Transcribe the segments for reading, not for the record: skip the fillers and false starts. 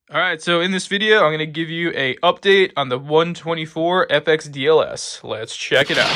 Alright, so in this video, I'm going to give you a update on the 124 FX DLS. Let's check it out.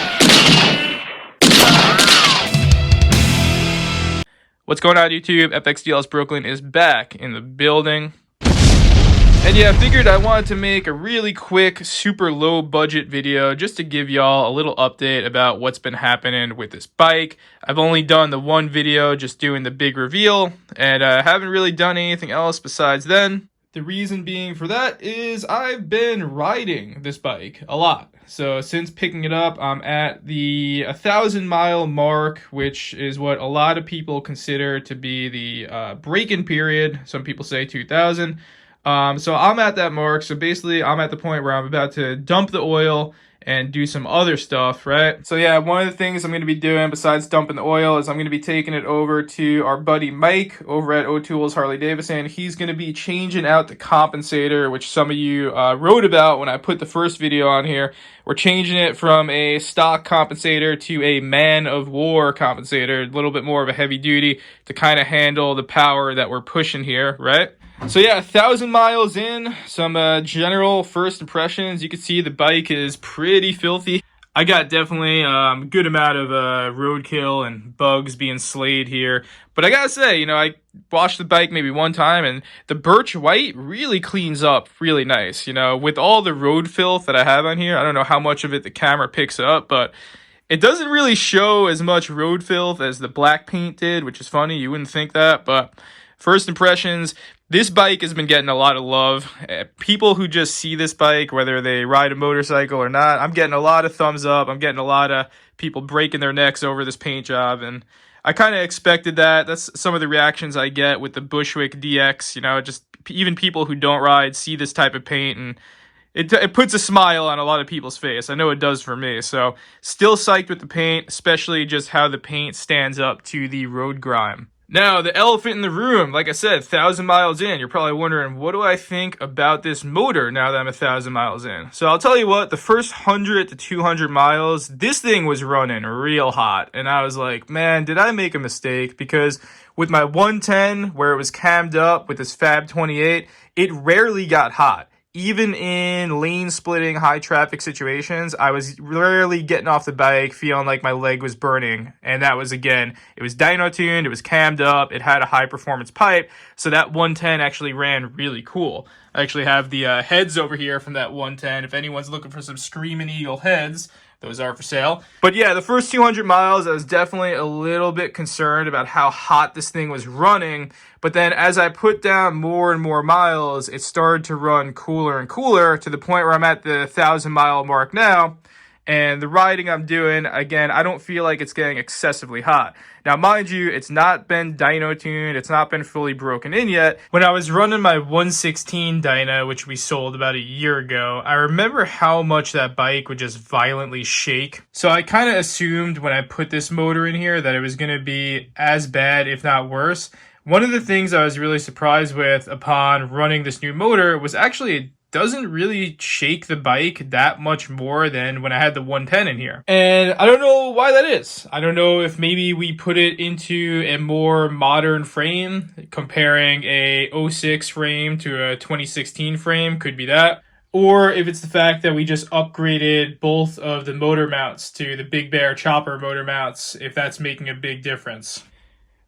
What's going on YouTube? FX DLS Brooklyn is back in the building. And yeah, I figured I wanted to make a really quick, super low budget video just to give y'all a little update about what's been happening with this bike. I've only done the one video just doing the big reveal, and I haven't really done anything else besides then. The reason being for that is I've been riding this bike a lot. So since picking it up, I'm at the 1,000-mile mark, which is what a lot of people consider to be the break-in period. Some people say 2,000. So I'm at that mark. So basically, I'm at the point where I'm about to dump the oil and do some other stuff, right? So yeah, one of the things I'm going to be doing besides dumping the oil is I'm going to be taking it over to our buddy Mike over at O'Toole's Harley Davidson. He's going to be changing out the compensator, which some of you wrote about when I put the first video on here. We're changing it from a stock compensator to a man of war compensator, a little bit more of a heavy duty to kind of handle the power that we're pushing here, right? So yeah, 1,000 miles in, some general first impressions. You can see the bike is pretty filthy. I got definitely a good amount of roadkill and bugs being slayed here. But I gotta say, I washed the bike maybe one time, and the birch white really cleans up really nice. With all the road filth that I have on here, I don't know how much of it the camera picks up, but it doesn't really show as much road filth as the black paint did, which is funny. You wouldn't think that, but first impressions, this bike has been getting a lot of love. People who just see this bike, whether they ride a motorcycle or not, I'm getting a lot of thumbs up. I'm getting a lot of people breaking their necks over this paint job, and I kind of expected that. That's some of the reactions I get with the Bushwick DX. Just even people who don't ride see this type of paint, and it puts a smile on a lot of people's face. I know it does for me. So still psyched with the paint, especially just how the paint stands up to the road grime. Now, the elephant in the room, like I said, 1,000 miles in. You're probably wondering, what do I think about this motor now that I'm 1,000 miles in? So I'll tell you what, the first 100 to 200 miles, this thing was running real hot. And I was like, man, did I make a mistake? Because with my 110, where it was cammed up with this Fab 28, it rarely got hot. Even in lane splitting high traffic situations, I was rarely getting off the bike feeling like my leg was burning. And that was, again, it was dyno tuned, it was cammed up, it had a high performance pipe. So that 110 actually ran really cool. I actually have the heads over here from that 110. If anyone's looking for some Screaming Eagle heads, those are for sale. But yeah, the first 200 miles, I was definitely a little bit concerned about how hot this thing was running. But then as I put down more and more miles, it started to run cooler and cooler to the point where I'm at the 1,000-mile mark now. And the riding I'm doing, again, I don't feel like it's getting excessively hot. Now, mind you, it's not been dyno tuned. It's not been fully broken in yet. When I was running my 116 Dyna, which we sold about a year ago, I remember how much that bike would just violently shake. So I kind of assumed when I put this motor in here that it was going to be as bad, if not worse. One of the things I was really surprised with upon running this new motor was actually it doesn't really shake the bike that much more than when I had the 110 in here. And I don't know why that is. I don't know if maybe we put it into a more modern frame, comparing a 06 frame to a 2016 frame, could be that. Or if it's the fact that we just upgraded both of the motor mounts to the Big Bear Chopper motor mounts, if that's making a big difference.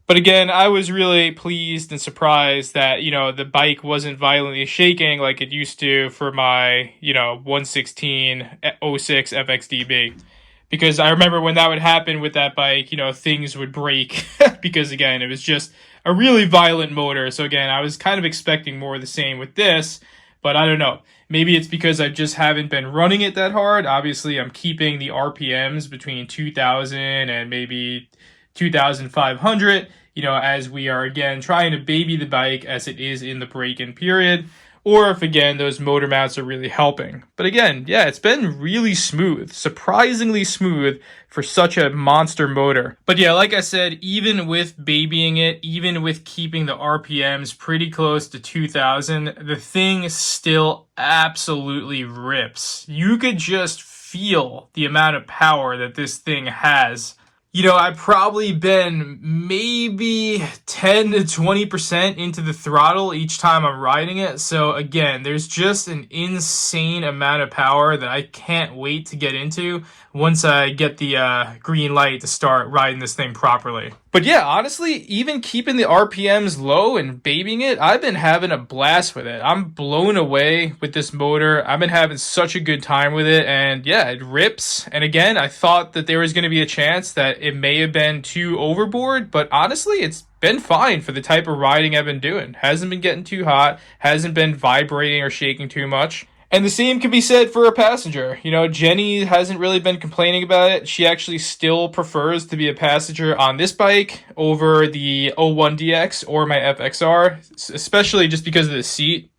But again, I was really pleased and surprised that, the bike wasn't violently shaking like it used to for my, 116 06 FXDB. Because I remember when that would happen with that bike, things would break. Because again, it was just a really violent motor. So again, I was kind of expecting more of the same with this. But I don't know. Maybe it's because I just haven't been running it that hard. Obviously, I'm keeping the RPMs between 2,000 and maybe 2,500, as we are, again, trying to baby the bike as it is in the break-in period, or if, again, those motor mounts are really helping. But again, yeah, it's been really smooth, surprisingly smooth for such a monster motor. But yeah, like I said, even with babying it, even with keeping the RPMs pretty close to 2,000, the thing still absolutely rips. You could just feel the amount of power that this thing has I've probably been maybe 10 to 20% into the throttle each time I'm riding it. So again, there's just an insane amount of power that I can't wait to get into once I get the green light to start riding this thing properly. But yeah, honestly, even keeping the RPMs low and babying it, I've been having a blast with it. I'm blown away with this motor. I've been having such a good time with it, and yeah, it rips. And again, I thought that there was going to be a chance that it may have been too overboard, but honestly, it's been fine for the type of riding I've been doing. Hasn't been getting too hot, hasn't been vibrating or shaking too much. And the same can be said for a passenger. Jenny hasn't really been complaining about it. She actually still prefers to be a passenger on this bike over the 01DX or my FXR, especially just because of the seat.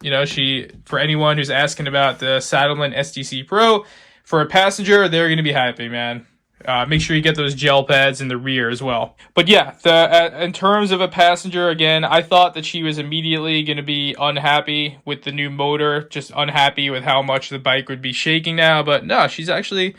For anyone who's asking about the Saddlemen STC Pro, for a passenger, they're going to be happy, man. Make sure you get those gel pads in the rear as well. But yeah, in terms of a passenger, again, I thought that she was immediately going to be unhappy with the new motor, just unhappy with how much the bike would be shaking now. But no, she's actually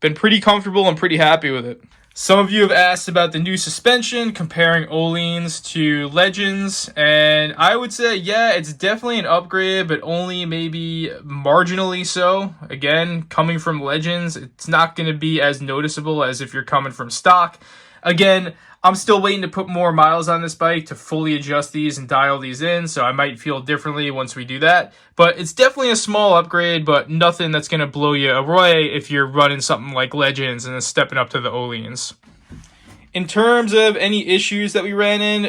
been pretty comfortable and pretty happy with it. Some of you have asked about the new suspension, comparing Öhlins to Legends, and I would say, yeah, it's definitely an upgrade, but only maybe marginally so. Again, coming from Legends, it's not going to be as noticeable as if you're coming from stock. Again, I'm still waiting to put more miles on this bike to fully adjust these and dial these in, so I might feel differently once we do that. But it's definitely a small upgrade, but nothing that's going to blow you away if you're running something like Legends and then stepping up to the Öhlins. In terms of any issues that we ran in,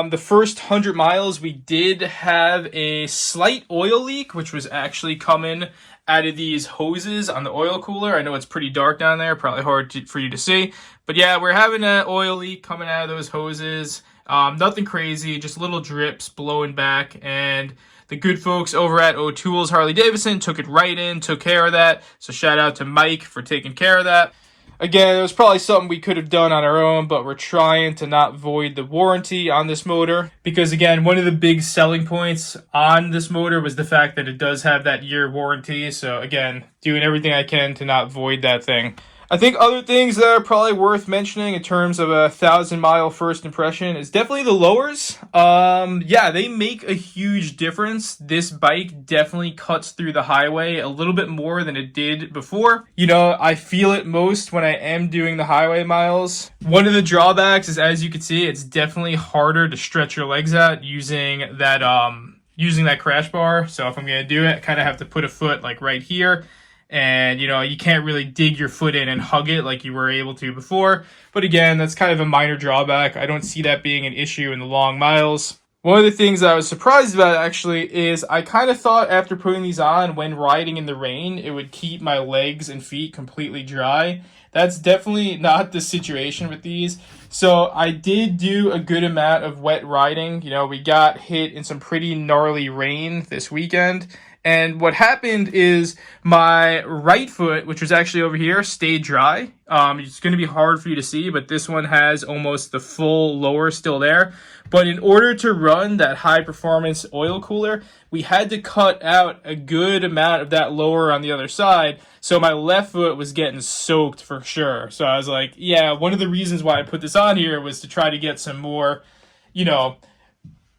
the first 100 miles, we did have a slight oil leak, which was actually coming out of these hoses on the oil cooler. I know it's pretty dark down there, probably hard for you to see. But yeah, we're having an oil leak coming out of those hoses. Nothing crazy, just little drips blowing back. And the good folks over at O'Toole's Harley Davidson took it right in, took care of that. So shout out to Mike for taking care of that. Again, it was probably something we could have done on our own, but we're trying to not void the warranty on this motor. Because again, one of the big selling points on this motor was the fact that it does have that year warranty. So again, doing everything I can to not void that thing. I think other things that are probably worth mentioning in terms of a 1,000-mile first impression is definitely the lowers. Yeah, they make a huge difference. This bike definitely cuts through the highway a little bit more than it did before. I feel it most when I am doing the highway miles. One of the drawbacks is, as you can see, it's definitely harder to stretch your legs out using that crash bar. So if I'm going to do it, I kind of have to put a foot like right here. And, you can't really dig your foot in and hug it like you were able to before. But again, that's kind of a minor drawback. I don't see that being an issue in the long miles. One of the things I was surprised about, actually, is I kind of thought after putting these on when riding in the rain, it would keep my legs and feet completely dry. That's definitely not the situation with these. So I did do a good amount of wet riding. We got hit in some pretty gnarly rain this weekend. And what happened is my right foot, which was actually over here, stayed dry. It's going to be hard for you to see, but this one has almost the full lower still there. But in order to run that high performance oil cooler, we had to cut out a good amount of that lower on the other side. So my left foot was getting soaked for sure. So I was like, yeah, one of the reasons why I put this on here was to try to get some more,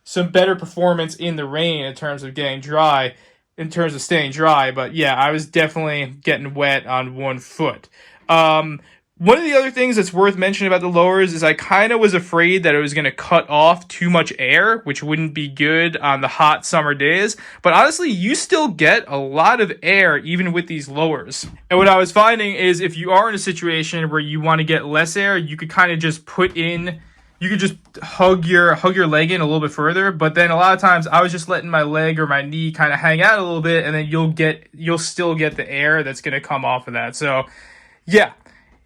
some better performance in the rain in terms of getting dry. In terms of staying dry, but yeah, I was definitely getting wet on one foot. One of the other things that's worth mentioning about the lowers is I kind of was afraid that it was going to cut off too much air, which wouldn't be good on the hot summer days. But honestly, you still get a lot of air even with these lowers. And what I was finding is if you are in a situation where you want to get less air, you could kind of just you could just hug your leg in a little bit further, but then a lot of times I was just letting my leg or my knee kind of hang out a little bit, and then you'll still get the air that's going to come off of that. So yeah,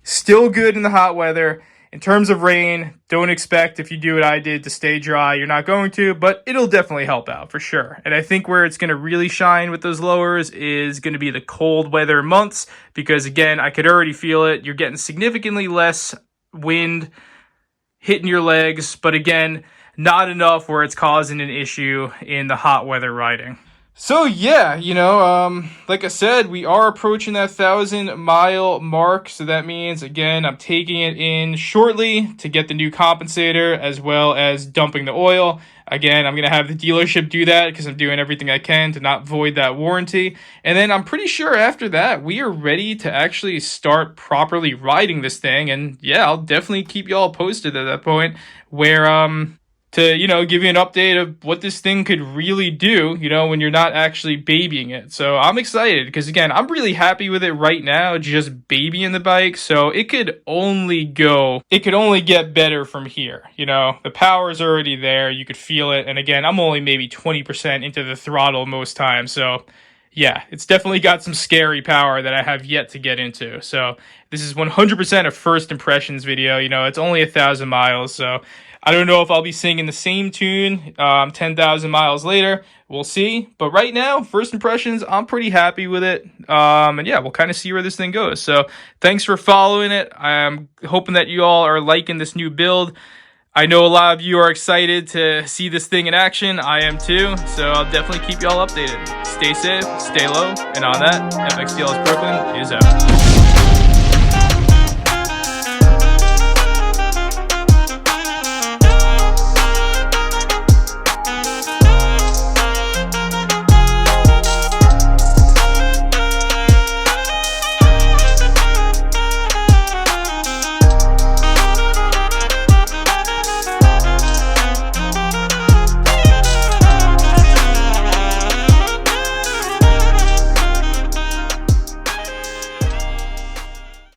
still good in the hot weather. In terms of rain, don't expect, if you do what I did, to stay dry. You're not going to, but it'll definitely help out for sure. And I think where it's going to really shine with those lowers is going to be the cold weather months, because again, I could already feel it. You're getting significantly less wind hitting your legs, but again, not enough where it's causing an issue in the hot weather riding. So yeah, like I said, we are approaching that 1,000-mile mark. So that means, again, I'm taking it in shortly to get the new compensator as well as dumping the oil. Again, I'm going to have the dealership do that because I'm doing everything I can to not void that warranty. And then I'm pretty sure after that, we are ready to actually start properly riding this thing. And yeah, I'll definitely keep y'all posted at that point where, to, give you an update of what this thing could really do, when you're not actually babying it. So I'm excited because, again, I'm really happy with it right now, just babying the bike. So it could only get better from here. The power is already there. You could feel it. And again, I'm only maybe 20% into the throttle most times. So yeah, it's definitely got some scary power that I have yet to get into. So this is 100% a first impressions video. It's only 1,000 miles. So I don't know if I'll be singing the same tune 10,000 miles later. We'll see. But right now, first impressions, I'm pretty happy with it. And yeah, we'll kind of see where this thing goes. So thanks for following it. I'm hoping that you all are liking this new build. I know a lot of you are excited to see this thing in action. I am too. So I'll definitely keep you all updated. Stay safe, stay low. And on that, FXDLS Brooklyn is out.